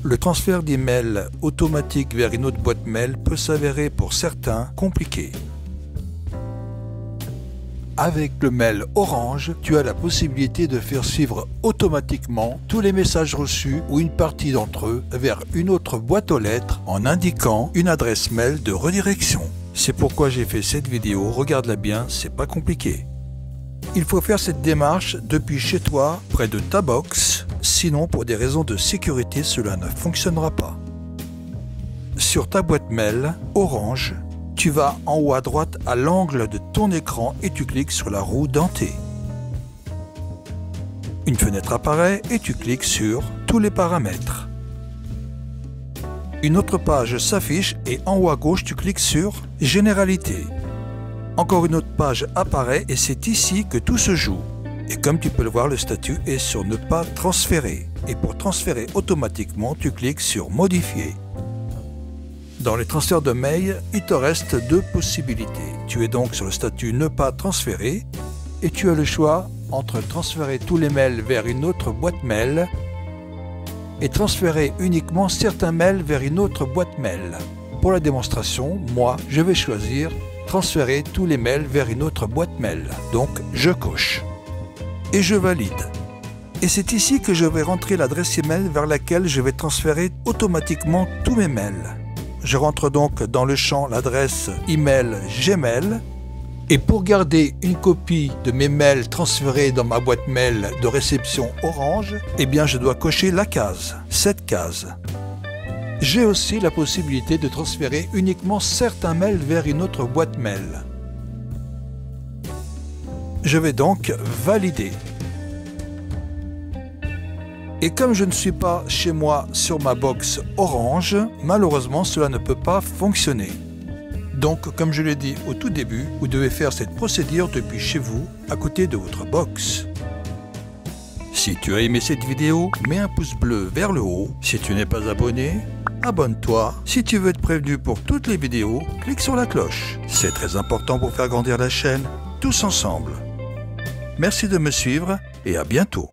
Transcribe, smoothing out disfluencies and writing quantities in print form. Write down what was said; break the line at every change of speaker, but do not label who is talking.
Le transfert d'email automatique vers une autre boîte mail peut s'avérer pour certains compliqué. Avec le mail Orange, tu as la possibilité de faire suivre automatiquement tous les messages reçus ou une partie d'entre eux vers une autre boîte aux lettres en indiquant une adresse mail de redirection. C'est pourquoi j'ai fait cette vidéo, regarde-la bien, c'est pas compliqué. Il faut faire cette démarche depuis chez toi, près de ta box, sinon pour des raisons de sécurité cela ne fonctionnera pas. Sur ta boîte mail Orange, tu vas en haut à droite à l'angle de ton écran et tu cliques sur la roue dentée. Une fenêtre apparaît et tu cliques sur tous les paramètres. Une autre page s'affiche et en haut à gauche tu cliques sur Généralité. Encore une autre page apparaît et c'est ici que tout se joue. Et comme tu peux le voir, le statut est sur ne pas transférer. Et pour transférer automatiquement, tu cliques sur Modifier. Dans les transferts de mail, il te reste deux possibilités. Tu es donc sur le statut ne pas transférer et tu as le choix entre transférer tous les mails vers une autre boîte mail et transférer uniquement certains mails vers une autre boîte mail. Pour la démonstration, moi, je vais choisir transférer tous les mails vers une autre boîte mail. Donc, je coche et je valide. Et c'est ici que je vais rentrer l'adresse email vers laquelle je vais transférer automatiquement tous mes mails. Je rentre donc dans le champ l'adresse email Gmail et pour garder une copie de mes mails transférés dans ma boîte mail de réception Orange, eh bien je dois cocher la case, cette case. J'ai aussi la possibilité de transférer uniquement certains mails vers une autre boîte mail. Je vais donc valider. Et comme je ne suis pas chez moi sur ma box Orange, malheureusement cela ne peut pas fonctionner. Donc comme je l'ai dit au tout début, vous devez faire cette procédure depuis chez vous, à côté de votre box. Si tu as aimé cette vidéo, mets un pouce bleu vers le haut. Si tu n'es pas abonné, abonne-toi. Si tu veux être prévenu pour toutes les vidéos, clique sur la cloche. C'est très important pour faire grandir la chaîne, tous ensemble. Merci de me suivre et à bientôt.